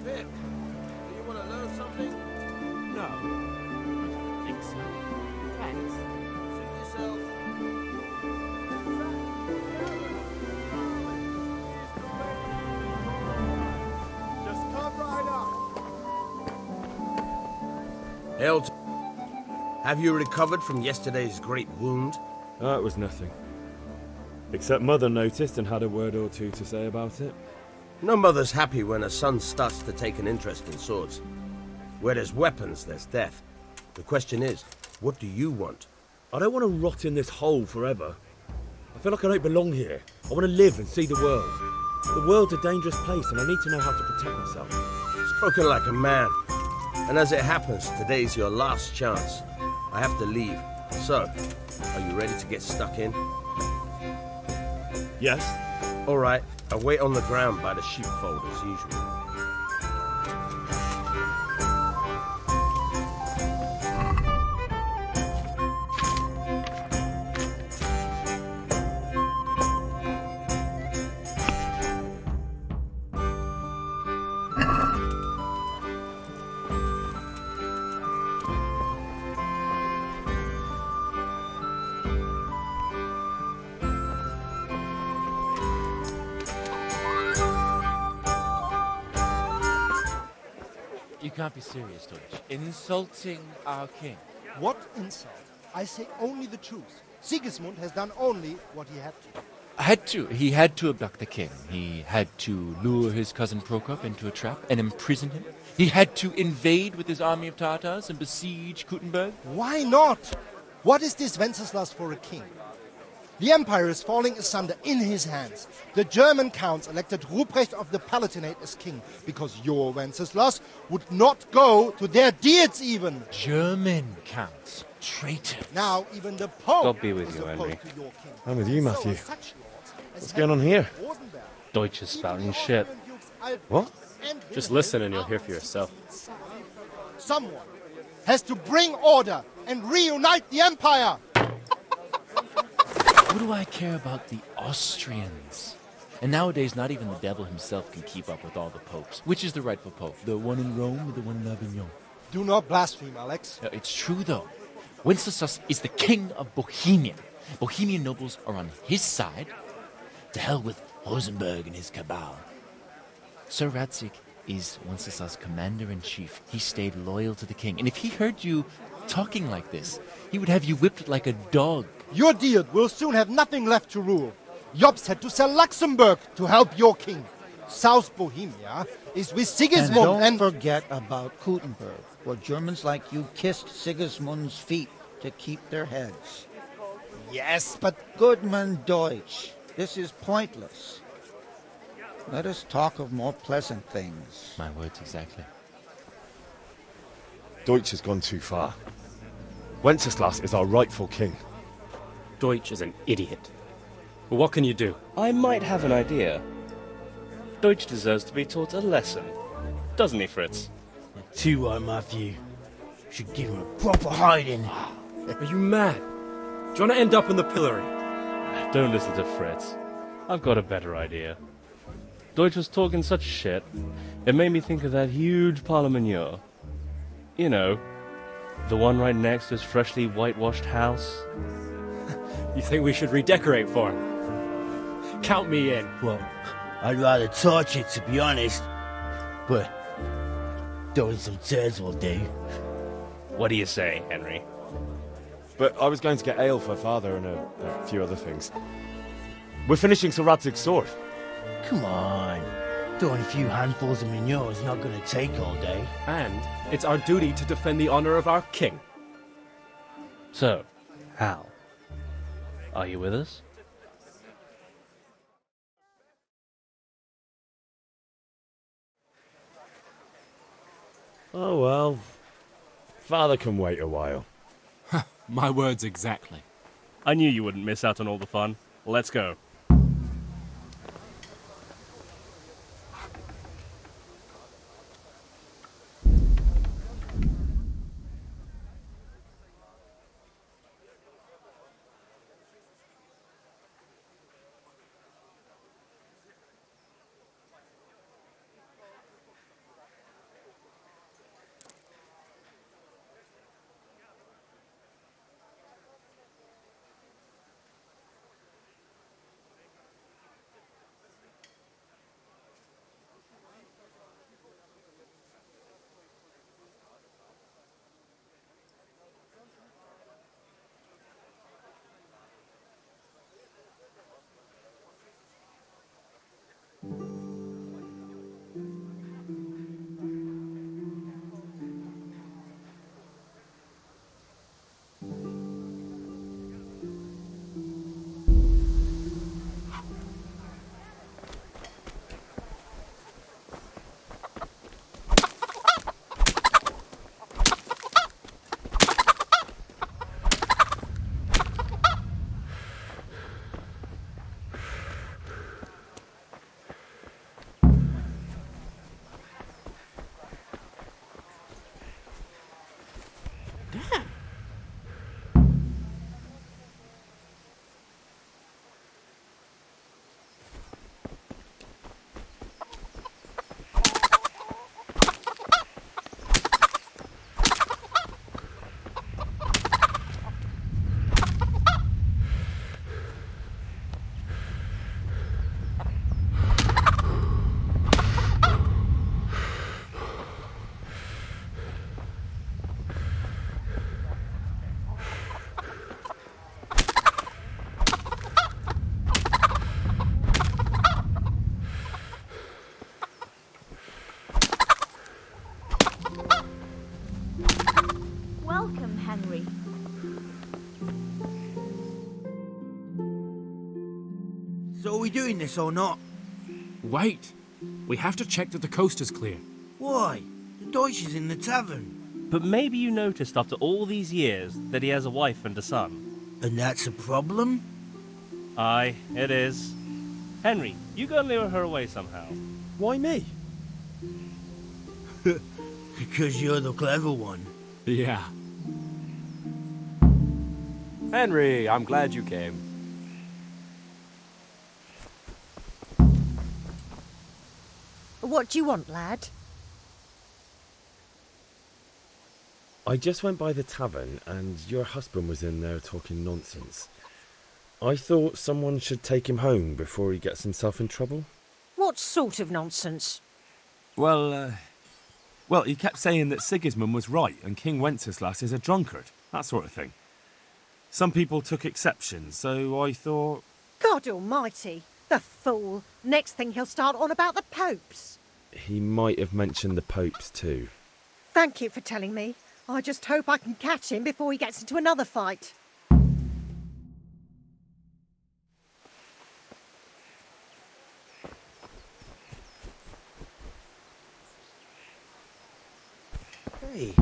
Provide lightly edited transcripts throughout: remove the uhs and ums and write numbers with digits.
Pip, do you want to learn something? No. I don't think so. Thanks. Suit yourself. Just come right up. Hail to... Have you recovered from yesterday's great wound? Oh, it was nothing. Except Mother noticed and had a word or two to say about it. No mother's happy when her son starts to take an interest in swords. Where there's weapons, there's death. The question is, what do you want? I don't want to rot in this hole forever. I feel like I don't belong here. I want to live and see the world. The world's a dangerous place and I need to know how to protect myself. Spoken like a man. And as it happens, today's your last chance. I have to leave. So, are you ready to get stuck in? Yes? All right, I'll wait on the ground by the sheepfold as usual. You can't be serious, Deutsch. Insulting our king. What insult? I say only the truth. Sigismund has done only what he had to. He had to abduct the king. He had to lure his cousin Prokop into a trap and imprison him. He had to invade with his army of Tatars and besiege Kuttenberg. Why not? What is this Wenceslas for a king? The empire is falling asunder in his hands. The German counts elected Ruprecht of the Palatinate as king because your Wenceslas would not go to their deeds even. German counts. Traitors. Now even the Pope God be with is you, opposed Henry. to your king. I'm with you, Matthew. So such lords as What's going on here? Rosenberg, Deutsch is spouting shit. What? and Just Wilhelm listen and you'll hear for yourself. Someone has to bring order and reunite the empire. What do I care about the Austrians? And nowadays, not even the devil himself can keep up with all the popes. Which is the rightful pope? The one in Rome or the one in Avignon? Do not blaspheme, Alex. It's true, though. Wenceslas is the king of Bohemia. Bohemian nobles are on his side. To hell with Rosenberg and his cabal. Sir Radzik is Wenceslas' commander-in-chief. He stayed loyal to the king. And if he heard you talking like this, he would have you whipped like a dog. Your Diet will soon have nothing left to rule. Jobst had to sell Luxembourg to help your king. South Bohemia is with Sigismund and don't forget about Kuttenberg, where Germans like you kissed Sigismund's feet to keep their heads. Yes, but Goodman Deutsch, this is pointless. Let us talk of more pleasant things. My words exactly. Deutsch has gone too far. Wenceslas is our rightful king. Deutsch is an idiot. Well, what can you do? I might have an idea. Deutsch deserves to be taught a lesson. Doesn't he, Fritz? Too right, Matthew. Should give him a proper hiding. Are you mad? Do you want to end up in the pillory? Don't listen to Fritz. I've got a better idea. Deutsch was talking such shit, it made me think of that huge parliament. You know, the one right next to his freshly whitewashed house. You think we should redecorate for him? Count me in. Well, I'd rather torch it, to be honest. But throwing some turds will do. What do you say, Henry? But I was going to get ale for father and a few other things. We're finishing Sir Radzig's sword. Come on. Throwing a few handfuls of manure is not going to take all day. And it's our duty to defend the honor of our king. So, Hal, are you with us? Oh well. Father can wait a while. My words exactly. I knew you wouldn't miss out on all the fun. Let's go. So are we doing this or not? Wait. We have to check that the coast is clear. Why? The Deutsch is in the tavern. But maybe you noticed after all these years that he has a wife and a son. And that's a problem? Aye, it is. Henry, you go and lure her away somehow. Why me? Because you're the clever one. Yeah. Henry, I'm glad you came. What do you want, lad? I just went by the tavern and your husband was in there talking nonsense. I thought someone should take him home before he gets himself in trouble. What sort of nonsense? Well, he kept saying that Sigismund was right and King Wenceslas is a drunkard, that sort of thing. Some people took exception, so I thought... God almighty, the fool. Next thing he'll start on about the popes. He might have mentioned the popes too. Thank you for telling me. I just hope I can catch him before he gets into another fight. Hey.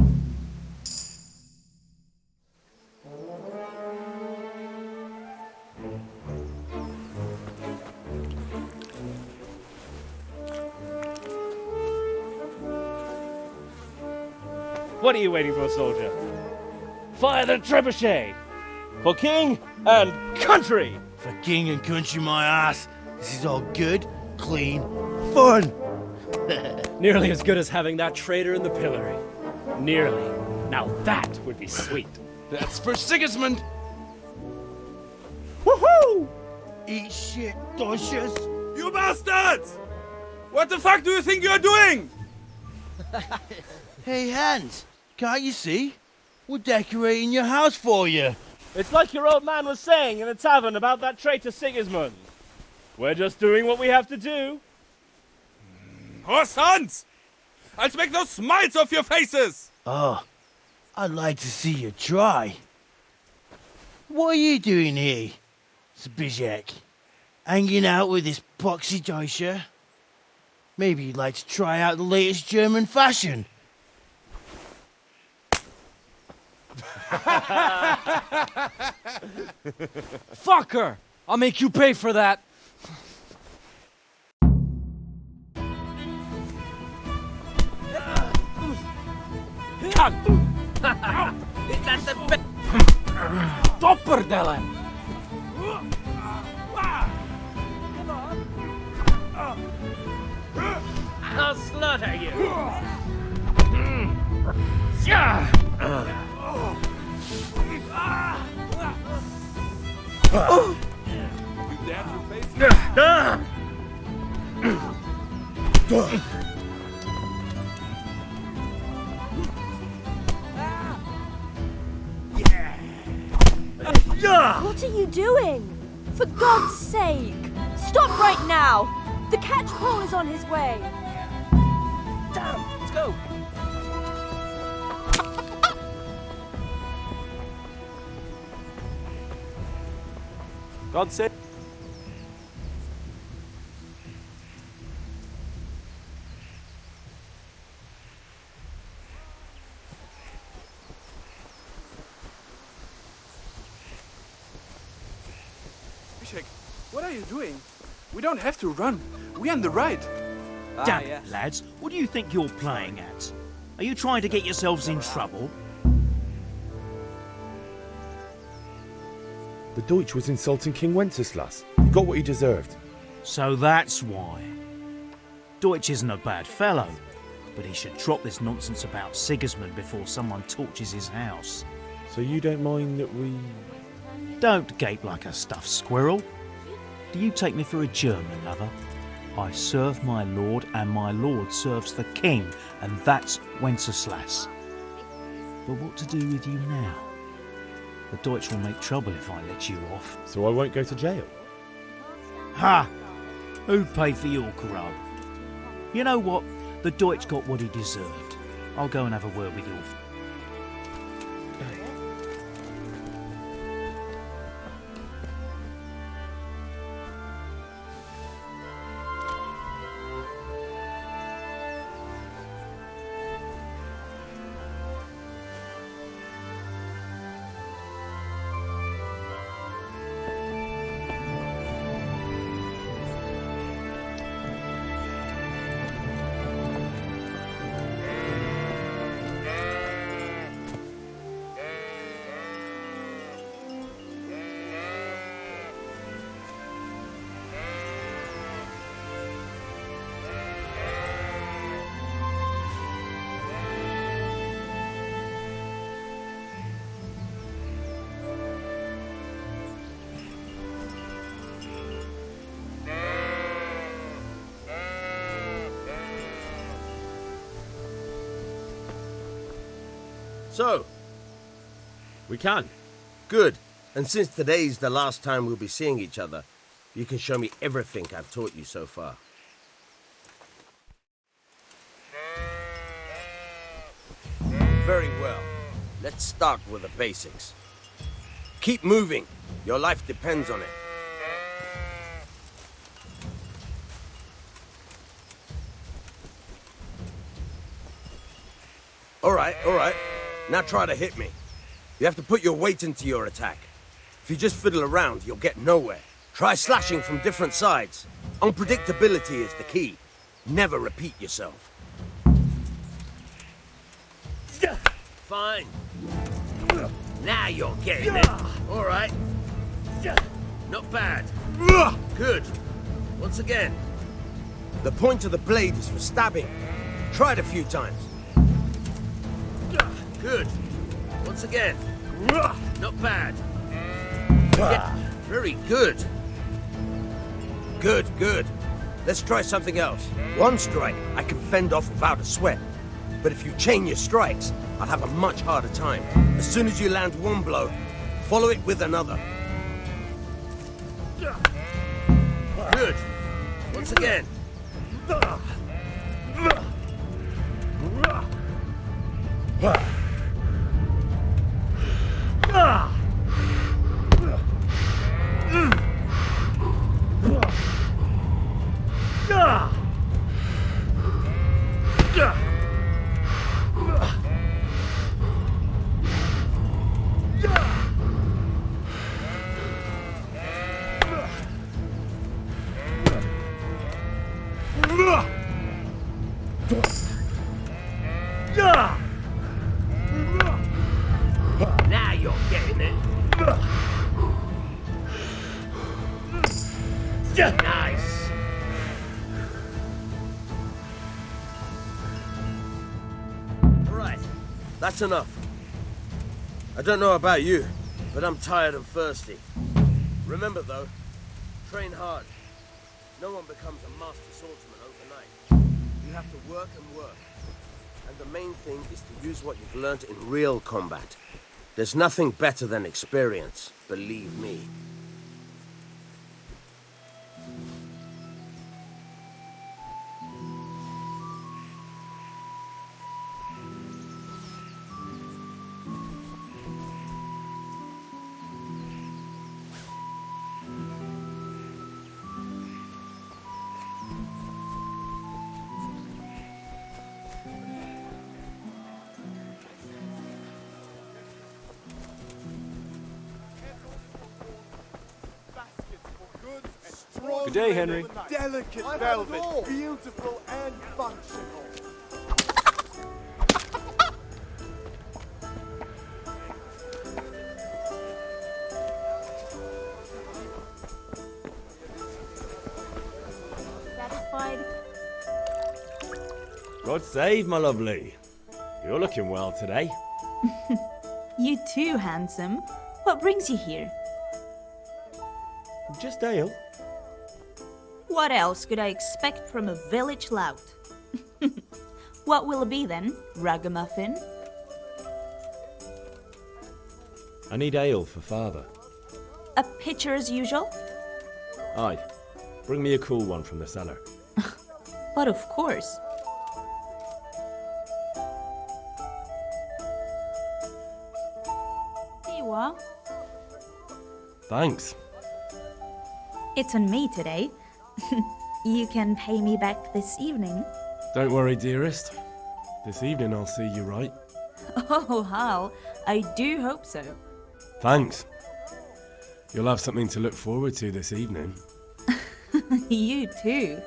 What are you waiting for, soldier? Fire the trebuchet! For king and country! For king and country, my ass. This is all good, clean, fun. Nearly as good as having that traitor in the pillory. Nearly. Now that would be sweet. That's for Sigismund! Woohoo! Eat shit, Deutsches. You bastards! What the fuck do you think you're doing? Hey, Hans, can't you see? We're decorating your house for you. It's like your old man was saying in the tavern about that traitor Sigismund. We're just doing what we have to do. Horse Hans! I'll make those smiles off your faces! Oh, I'd like to see you try. What are you doing here, Zbigniew? Hanging out with this poxy Deutscher? Maybe you'd like to try out the latest German fashion. Fucker! I'll make you pay for that. Topperdelle! I'll slaughter you! What are you doing? For God's sake! Stop right now! The catchpole is on his way! Damn, let's go! God save... What are you doing? We don't have to run. We're on the right. Damn it, lads. What do you think you're playing at? Are you trying to get yourselves in trouble? The Deutsch was insulting King Wenceslas. He got what he deserved. So that's why. Deutsch isn't a bad fellow, but he should drop this nonsense about Sigismund before someone torches his house. So you don't mind that we... Don't gape like a stuffed squirrel. Do you take me for a German, lover? I serve my lord, and my lord serves the king, and that's Wenceslas. But what to do with you now? The Deutsch will make trouble if I let you off. So I won't go to jail? Ha! Who paid for your grub? You know what? The Deutsch got what he deserved. I'll go and have a word with your... So? We can. Good. And since today's the last time we'll be seeing each other, you can show me everything I've taught you so far. Very well. Let's start with the basics. Keep moving. Your life depends on it. All right. Now try to hit me. You have to put your weight into your attack. If you just fiddle around, you'll get nowhere. Try slashing from different sides. Unpredictability is the key. Never repeat yourself. Fine. Now you're getting it. All right. Not bad. Good. Once again. The point of the blade is for stabbing. Try it a few times. Good. Once again. Not bad. Yeah, very good. Good. Let's try something else. One strike I can fend off without a sweat. But if you chain your strikes, I'll have a much harder time. As soon as you land one blow, follow it with another. Good. Once again. Now you're getting it. Nice. Right, that's enough. I don't know about you, but I'm tired and thirsty. Remember though, train hard. No one becomes a master swordsman overnight. You have to work and work. And the main thing is to use what you've learned in real combat. There's nothing better than experience, believe me. Good day, Henry. Delicate velvet, beautiful and functional. Satisfied? God save, my lovely. You're looking well today. You too, handsome. What brings you here? Just ale. What else could I expect from a village lout? What will it be then, ragamuffin? I need ale for father. A pitcher as usual? Aye. Bring me a cool one from the cellar. But of course. Here you are. Thanks. It's on me today. You can pay me back this evening. Don't worry, dearest. This evening I'll see you right. Oh, Hal, I do hope so. Thanks. You'll have something to look forward to this evening. You too.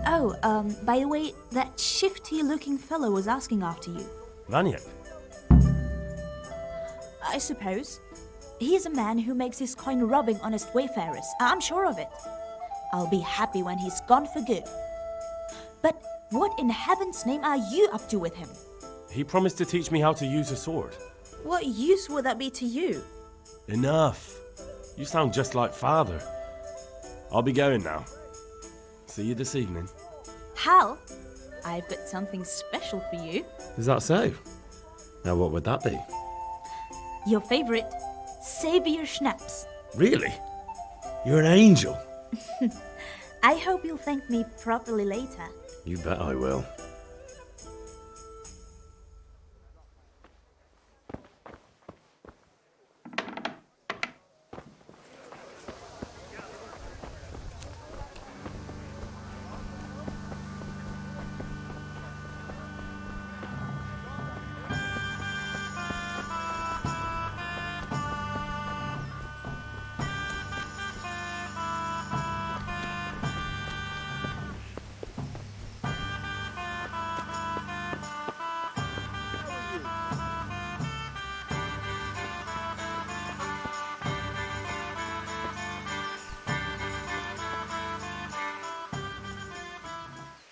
Oh, by the way, that shifty-looking fellow was asking after you. Vanyek? I suppose. He is a man who makes his coin robbing honest wayfarers. I'm sure of it. I'll be happy when he's gone for good. But what in heaven's name are you up to with him? He promised to teach me how to use a sword. What use would that be to you? Enough. You sound just like father. I'll be going now. See you this evening. Hal, I've got something special for you. Is that so? Now, what would that be? Your favorite, Savior Schnapps. Really? You're an angel. I hope you'll thank me properly later. You bet I will.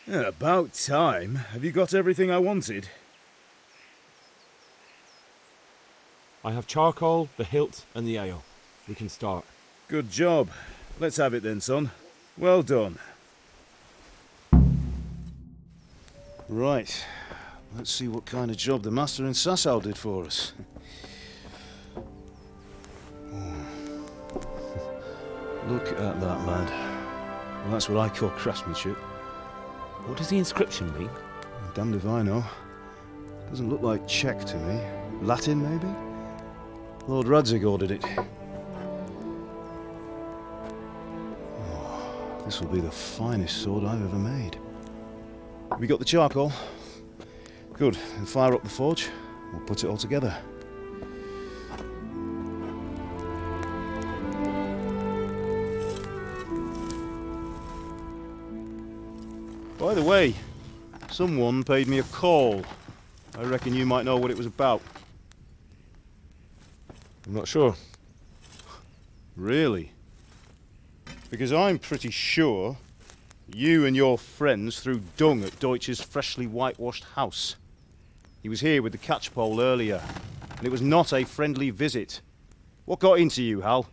Yeah, about time. Have you got everything I wanted? I have charcoal, the hilt, and the ale. We can start. Good job. Let's have it then, son. Well done. Right. Let's see what kind of job the master in Sasau did for us. Look at that, lad. Well, that's what I call craftsmanship. What does the inscription mean? Damned if I know. Doesn't look like Czech to me. Latin, maybe? Lord Radzig ordered it. Oh, this will be the finest sword I've ever made. Have you got the charcoal? Good. Then fire up the forge. We'll put it all together. By the way, someone paid me a call. I reckon you might know what it was about. I'm not sure. Really? Because I'm pretty sure you and your friends threw dung at Deutsch's freshly whitewashed house. He was here with the catchpole earlier, and it was not a friendly visit. What got into you, Hal?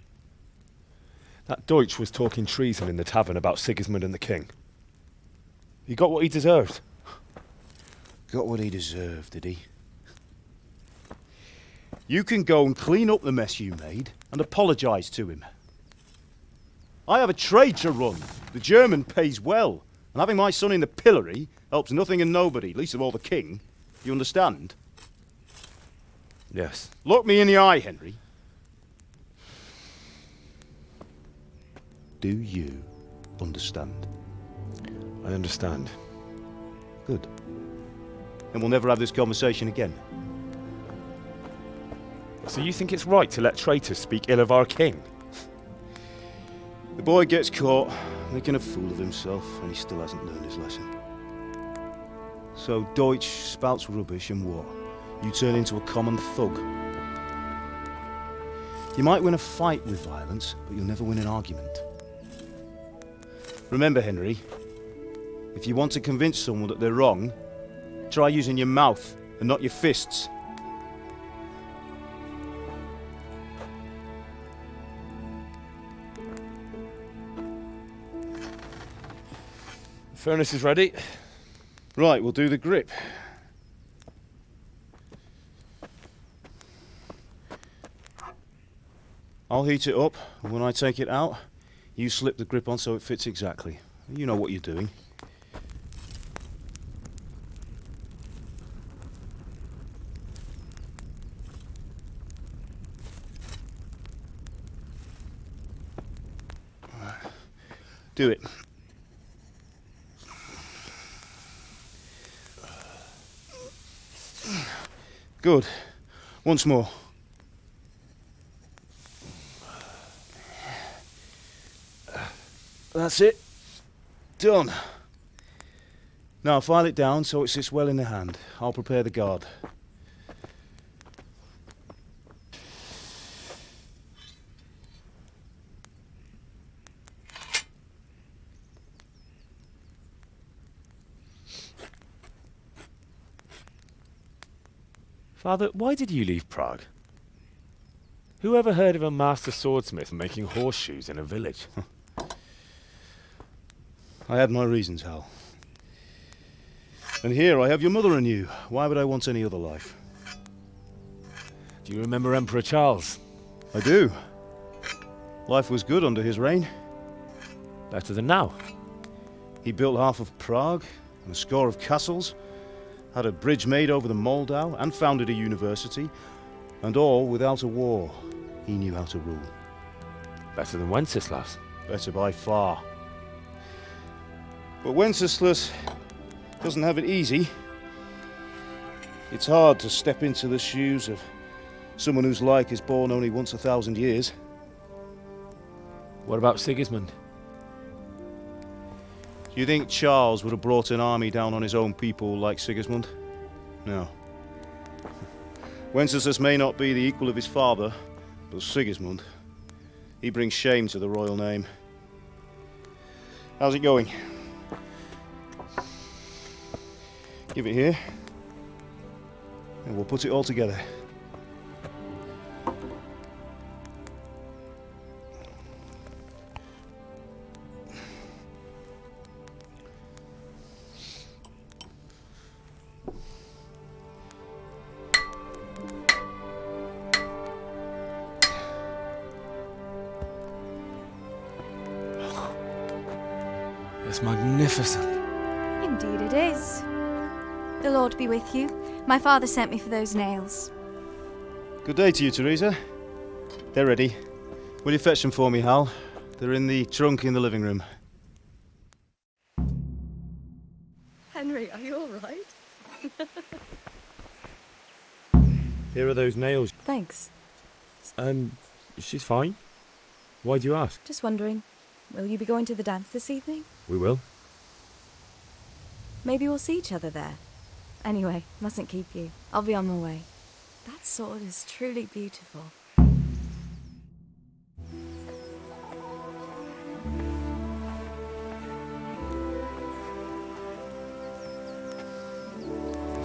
That Deutsch was talking treason in the tavern about Sigismund and the king. He got what he deserved. Got what he deserved, did he? You can go and clean up the mess you made and apologise to him. I have a trade to run. The German pays well, and having my son in the pillory helps nothing and nobody, least of all the king. You understand? Yes. Look me in the eye, Henry. Do you understand? I understand. Good. Then we'll never have this conversation again. So you think it's right to let traitors speak ill of our king? The boy gets caught making a fool of himself, and he still hasn't learned his lesson. So Deutsch spouts rubbish, and what? You turn into a common thug. You might win a fight with violence, but you'll never win an argument. Remember, Henry, if you want to convince someone that they're wrong, try using your mouth and not your fists. The furnace is ready. Right, we'll do the grip. I'll heat it up, and when I take it out, you slip the grip on so it fits exactly. You know what you're doing. Do it. Good. Once more. That's it. Done. Now file it down so it sits well in the hand. I'll prepare the guard. Father, why did you leave Prague? Who ever heard of a master swordsmith making horseshoes in a village? I had my reasons, Hal. And here I have your mother and you. Why would I want any other life? Do you remember Emperor Charles? I do. Life was good under his reign. Better than now. He built half of Prague and a score of castles, had a bridge made over the Moldau, and founded a university, and all without a war. He knew how to rule. Better than Wenceslas. Better by far. But Wenceslas doesn't have it easy. It's hard to step into the shoes of someone whose like is born only once 1,000 years. What about Sigismund? Do you think Charles would have brought an army down on his own people like Sigismund? No. Wenceslas may not be the equal of his father, but Sigismund, he brings shame to the royal name. How's it going? Give it here, and we'll put it all together. It's magnificent. Indeed it is. The Lord be with you. My father sent me for those nails. Good day to you, Teresa. They're ready. Will you fetch them for me, Hal? They're in the trunk in the living room. Henry, are you all right? Here are those nails. Thanks. She's fine. Why do you ask? Just wondering, will you be going to the dance this evening? We will. Maybe we'll see each other there. Anyway, mustn't keep you. I'll be on my way. That sword is truly beautiful.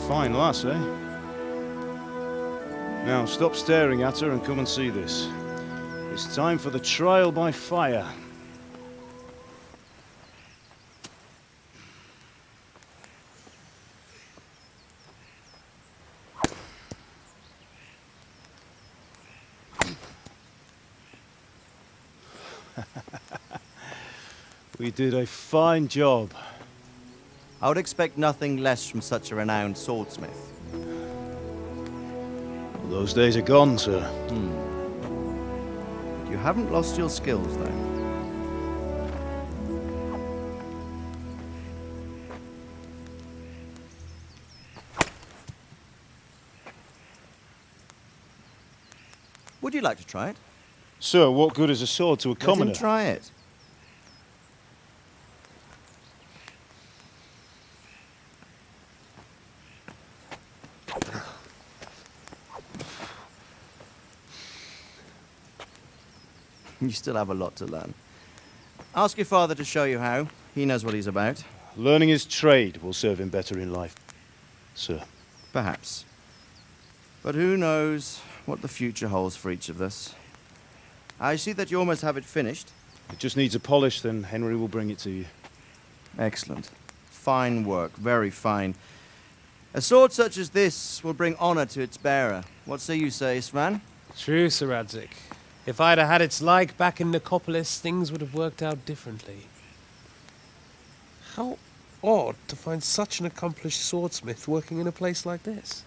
Fine lass, eh? Now stop staring at her and come and see this. It's time for the trial by fire. We did a fine job. I would expect nothing less from such a renowned swordsmith. Well, those days are gone, sir. You haven't lost your skills, though. Would you like to try it? Sir, what good is a sword to a commoner? Let him try it. You still have a lot to learn. Ask your father to show you how. He knows what he's about. Learning his trade will serve him better in life, sir. Perhaps. But who knows what the future holds for each of us. I see that you almost have it finished. It just needs a polish, then Henry will bring it to you. Excellent. Fine work, very fine. A sword such as this will bring honor to its bearer. What say you, Svan? True, Sir Radzik. If I'd have had its like back in Nicopolis, things would have worked out differently. How odd to find such an accomplished swordsmith working in a place like this.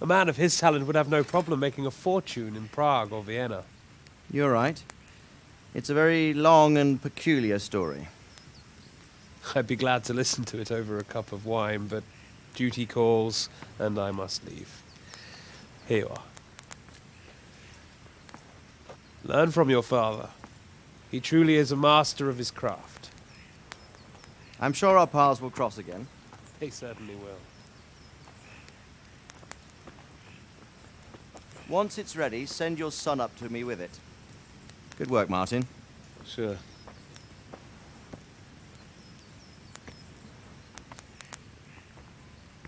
A man of his talent would have no problem making a fortune in Prague or Vienna. You're right. It's a very long and peculiar story. I'd be glad to listen to it over a cup of wine, but duty calls, and I must leave. Here you are. Learn from your father. He truly is a master of his craft. I'm sure our paths will cross again. They certainly will. Once it's ready, send your son up to me with it. Good work, Martin. Sure.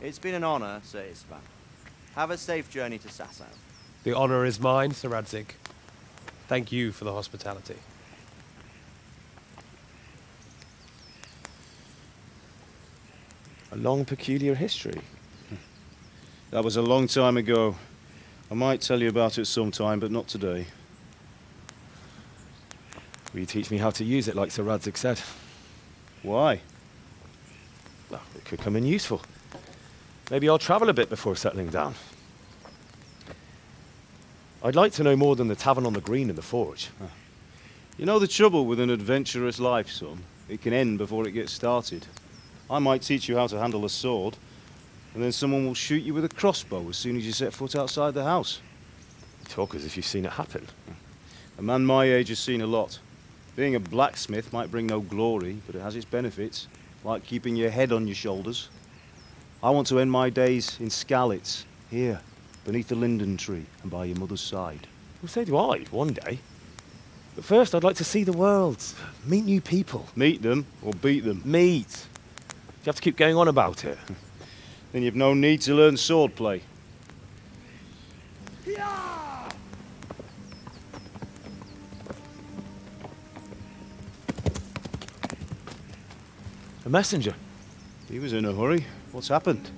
It's been an honor, Sir Isvan. Have a safe journey to Sasau. The honor is mine, Sir Radzik. Thank you for the hospitality. A long, peculiar history. That was a long time ago. I might tell you about it sometime, but not today. Will you teach me how to use it like Sir Radzig said? Why? Well, it could come in useful. Maybe I'll travel a bit before settling down. I'd like to know more than the tavern on the green and the forge. You know the trouble with an adventurous life, son? It can end before it gets started. I might teach you how to handle a sword, and then someone will shoot you with a crossbow as soon as you set foot outside the house. You talk as if you've seen it happen. A man my age has seen a lot. Being a blacksmith might bring no glory, but it has its benefits, like keeping your head on your shoulders. I want to end my days in Skalitz, here, beneath the linden tree and by your mother's side. Well, so do I, one day. But first, I'd like to see the world, meet new people. Meet them or beat them? Meet. You have to keep going on about it. Then you've no need to learn swordplay. A messenger. He was in a hurry. What's happened?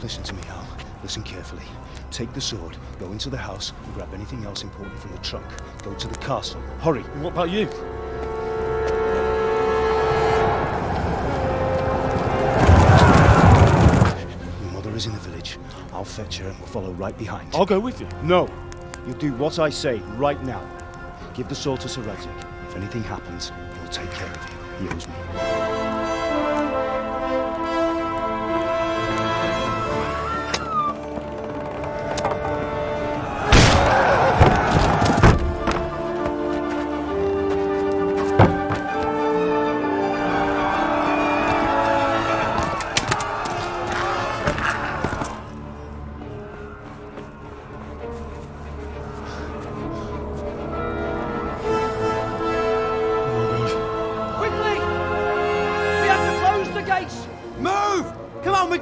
Listen to me, Hal. Listen carefully. Take the sword, go into the house, and grab anything else important from the trunk. Go to the castle. Hurry! What about you? Your mother is in the village. I'll fetch her and we'll follow right behind. I'll go with you. No! You'll do what I say right now. Give the sword to Sir Radzig. If anything happens, he'll take care of you. He owes me.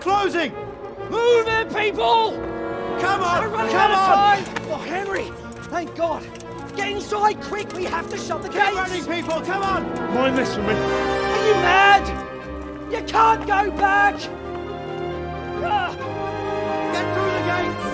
Closing! Move it, people! Come on! We're running out of time! Oh, Henry! Thank God! Get inside, quick! We have to shut the gates! Get running, people! Come on! Mind this for me. Are you mad? You can't go back! Get through the gates!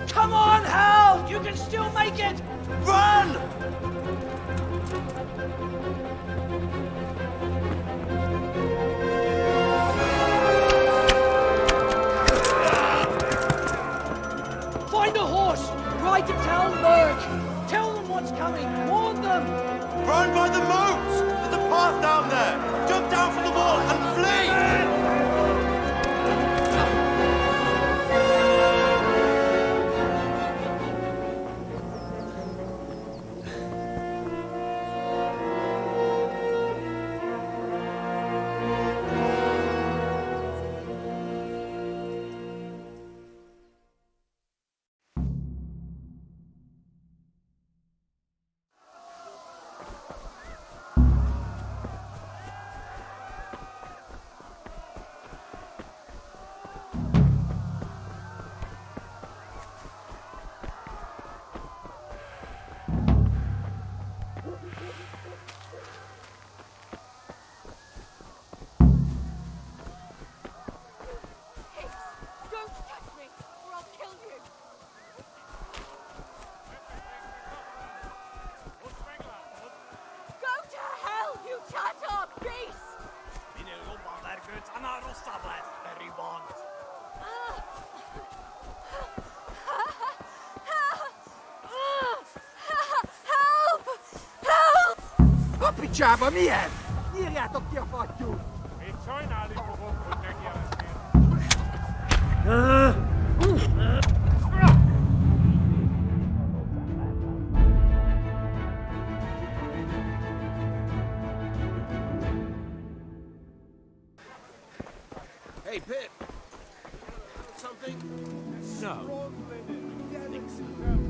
Come on, Hal! You can still make it! Run! Find a horse! Ride to Talmberg! Tell them what's coming! Warn down there! Jump down from the wall and flee! Picsába milyen? Nyírjátok ki a fattyút! Még sajnálni fogom, hogy megjelentél. Hey, Pip. Something? No. Nixon.